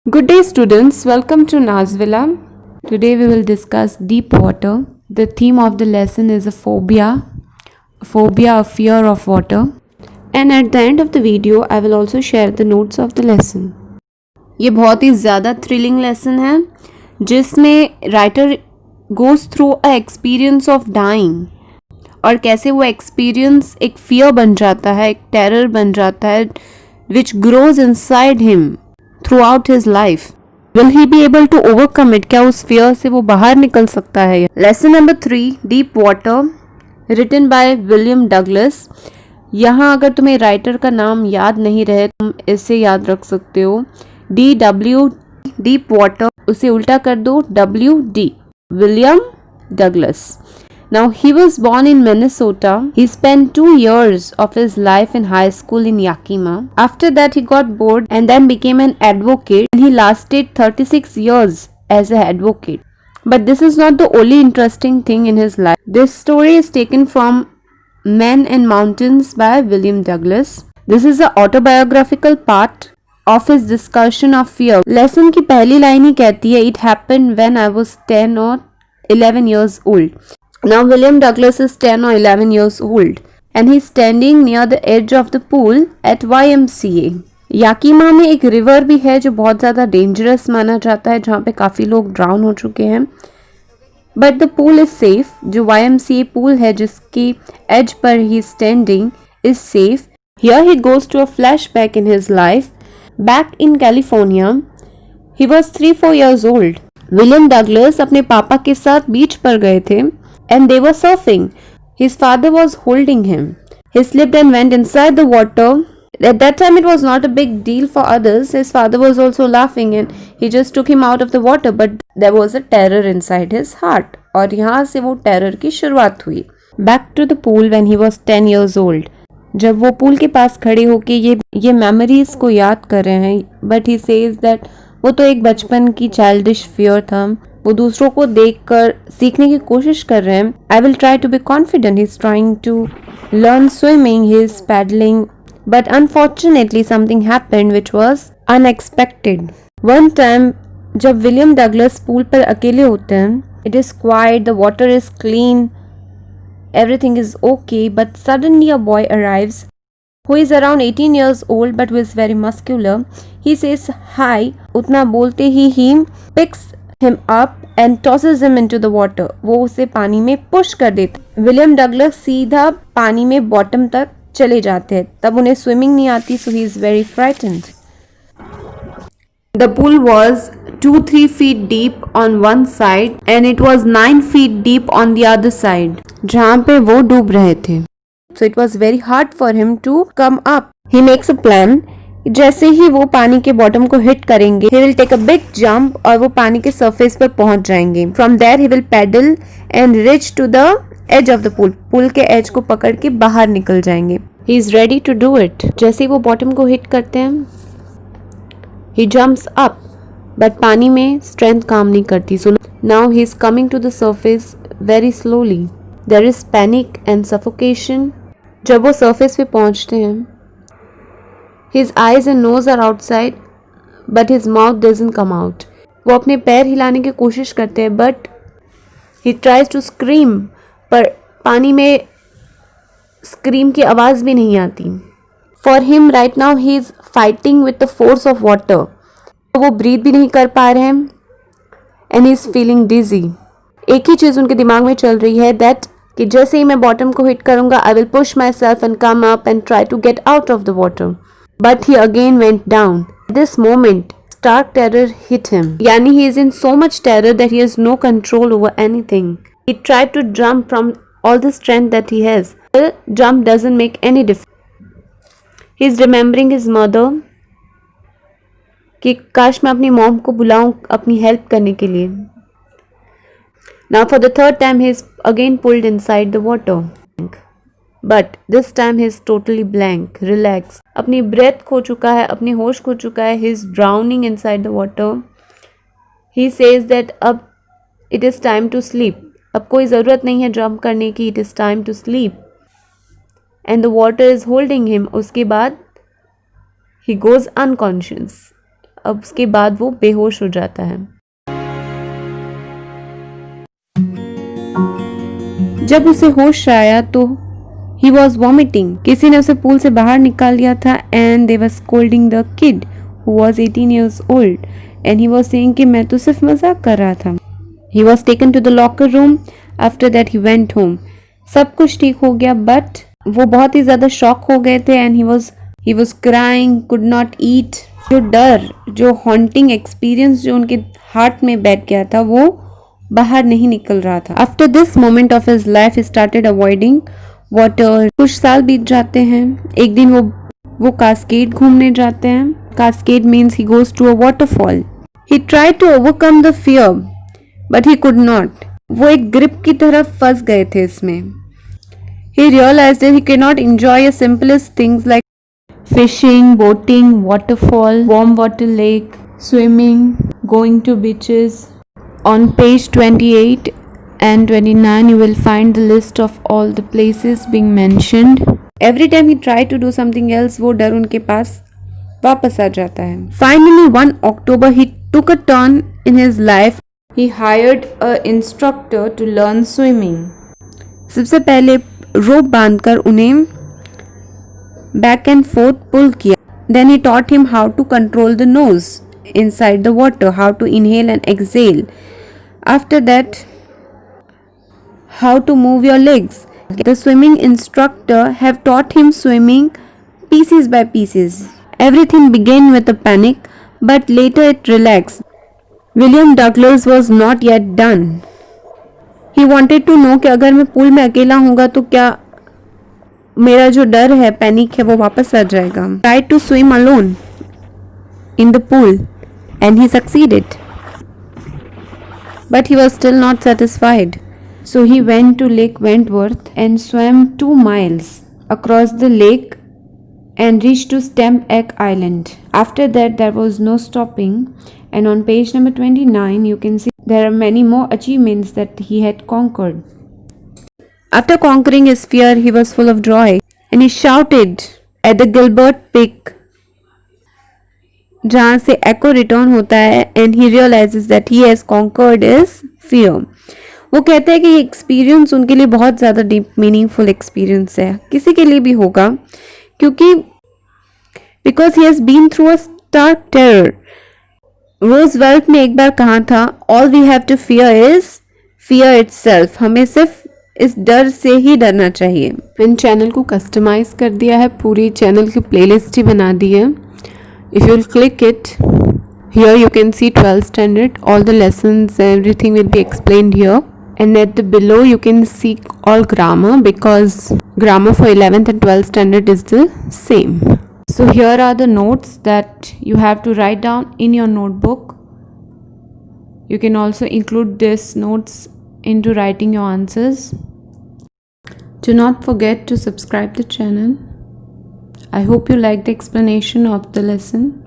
Good day, students. Welcome to Nazvilla. Today we will discuss deep water. The theme of the lesson is a phobia, a fear of water. And at the end of the video, I will also share the notes of the lesson. ये बहुत ही ज़्यादा thrilling lesson है जिसमें writer goes through a experience of dying और कैसे वो experience एक fear बन जाता है, एक टेरर बन जाता है which grows inside him throughout his life. Will he be able to overcome it? क्या उस फियर से वो बाहर निकल सकता है? Lesson number 3, deep water, written by William Douglas. यहाँ अगर तुम्हें राइटर का नाम याद नहीं रहे तुम इसे याद रख सकते हो, DW, डीप वाटर, उसे उल्टा कर दो WD, William Douglas. Now he was born in Minnesota. He spent 2 years of his life in high school in Yakima. After that he got bored and then became an advocate, and he lasted 36 years as an advocate. But this is not the only interesting thing in his life. This story is taken from Men and Mountains by William Douglas. This is an autobiographical part of his discussion of fear. Lesson की पहली line ही कहती है, It happened when I was 10 or 11 years old. Now William Douglas is 10 or 11 years old and he's standing near the edge of the pool at YMCA. याकीमा में एक river भी है जो बहुत ज़्यादा डेंजरस माना जाता है, जहाँ पे काफ़ी लोग ड्राउन हो चुके हैं. But the pool is safe. जो YMCA पूल है जिसकी एज पर ही standing is safe. Here he goes to a flashback in his life. Back in California he was 3-4 years old. William Douglas अपने पापा के साथ बीच पर गए थे and they were surfing. His father was holding him. He slipped and went inside the water. At that time it was not a big deal for others. His father was also laughing and he just took him out of the water, but there was a terror inside his heart. और यहाँ से वो terror की शुरुआत हुई. Back to the pool when he was 10 years old. जब वो pool के पास खड़े होके ये मेमोरीज को याद कर रहे हैं, but he says that वो तो एक बचपन की चाइल्डिश फियर था. वो दूसरों को देखकर सीखने की कोशिश कर रहे हैं. I will try to be confident. He is trying to learn swimming, he is paddling, but unfortunately something happened which was unexpected. One time जब विलियम डगलस पूल पर अकेले होते हैं, it is quite, the water is clean, everything is okay, but suddenly a boy arrives who is around 18 years old but who is very muscular. He says hi. उतना बोलते ही he picks him up and tosses him into the water. वो उसे पानी में push कर देता. William Douglas सीधा पानी में बॉटम तक चले जाते हैं. तब उन्हें स्विमिंग नहीं आती, so he is very frightened. The pool was 2-3 feet deep on one side and it was 9 feet deep on the other side. जहाँ पे वो डूब रहे थे. So it was very hard for him to come up. He makes a plan. जैसे ही वो पानी के बॉटम को हिट करेंगे, he will take a big jump और वो पानी के सरफेस पर पहुंच जाएंगे. From there he will paddle and reach to the edge of the pool. Pool के एज को पकड़ के बाहर निकल जाएंगे. He is ready to do it. जैसे ही वो बॉटम को हिट करते हैं, he jumps up, but पानी में strength काम नहीं करती. So now he is coming to the surface very slowly. There is panic and suffocation. जब वो surface पे पहुंचते हैं, his eyes and nose are outside, but his mouth doesn't come out. वो अपने पैर हिलाने की कोशिश करते हैं, but he tries to scream, पर पानी में scream की आवाज़ भी नहीं आती. For him right now he is fighting with the force of water. वो breathe भी नहीं कर पा रहे हैं and he is feeling dizzy. एक ही चीज़ उनके दिमाग में चल रही है that कि जैसे ही मैं बॉटम को हिट करूँगा, I will push myself and come up and try to get out of the water. But he again went down. At this moment, stark terror hit him. यानी he is in so much terror that he has no control over anything. He tried to jump from all the strength that he has. The jump doesn't make any difference. He is remembering his mother कि काश मैं अपनी mom को बुलाऊं अपनी help करने के लिए. Now for the third time he is again pulled inside the water. But this time he is totally blank, relaxed. अपनी ब्रेथ खो चुका है, अपनी होश खो चुका है. He is drowning inside the water. He says that अब it is time to sleep. अब कोई ज़रूरत नहीं है जंप करने की. It is time to sleep. And the water is holding him. उसके बाद he goes unconscious. अब उसके बाद वो बेहोश हो जाता है। जब उसे होश आया तो ही वॉज वॉमिटिंग। किसी ने उसे पूल से बाहर निकाल दिया था and they were scolding the kid who was 18 years old and he was saying कि मैं तो सिर्फ मजाक कर रहा था। He was taken to the locker room. After that he went home. सब कुछ ठीक हो गया बट वो बहुत ही ज्यादा शॉक हो गए थे and he was crying, could not eat. जो डर, जो हॉन्टिंग एक्सपीरियंस जो उनके हार्ट में बैठ गया था वो बाहर नहीं निकल रहा था। After this moment of his life he started avoiding water. कुछ साल बीत जाते हैं। एक दिन वो कास्केड घूमने जाते हैं। Cascade means he goes to a waterfall. He tried to overcome the fear but he could not. वो एक ग्रिप की तरफ फंस गए थे इसमें। He realized that he cannot enjoy the simplest things like fishing, boating, waterfall, warm water lake, swimming, going to beaches. On page 28 and 29 you will find the list of all the places being mentioned. Every time he tried to do something else, वो डर उनके पास वापस आ जाता है. Finally, one October he took a turn in his life. He hired a instructor to learn swimming. सबसे पहले रोप बांधकर उन्हें बैक एंड फोर्थ पुल किया. Then he taught him how to control the nose inside the water, how to inhale and exhale. After that, how to move your legs. The swimming instructor have taught him swimming pieces by pieces. Everything began with a panic, but later it relaxed. William Douglas was not yet done. He wanted to know कि अगर मैं pool में अकेला हूँगा तो क्या मेरा जो डर है, पैनिक है, वो वापस आ जाएगा. Tried to swim alone in the pool and he succeeded. But he was still not satisfied. So he went to Lake Wentworth and swam 2 miles across the lake and reached to Stamp Egg Island. After that there was no stopping, and on page number 29 you can see there are many more achievements that he had conquered. After conquering his fear, he was full of joy and he shouted at the Gilbert Peak, जहाँ से echo return होता है, and he realizes that he has conquered his fear. वो कहते हैं कि ये experience उनके लिए बहुत ज़्यादा डीप मीनिंगफुल एक्सपीरियंस है, किसी के लिए भी होगा, क्योंकि because he has been through a stark terror. Roosevelt ने एक बार कहा था, all we have to fear is fear itself. हमें सिर्फ इस डर से ही डरना चाहिए. मैंने चैनल को कस्टमाइज कर दिया है, पूरी चैनल की प्लेलिस्ट ही बना दी है. If you will click it, here you can see 12th standard, all the lessons, everything will be explained here. And at the below you can see all grammar, because grammar for 11th and 12th standard is the same. So here are the notes that you have to write down in your notebook. You can also include these notes into writing your answers. Do not forget to subscribe the channel. I hope you like the explanation of the lesson.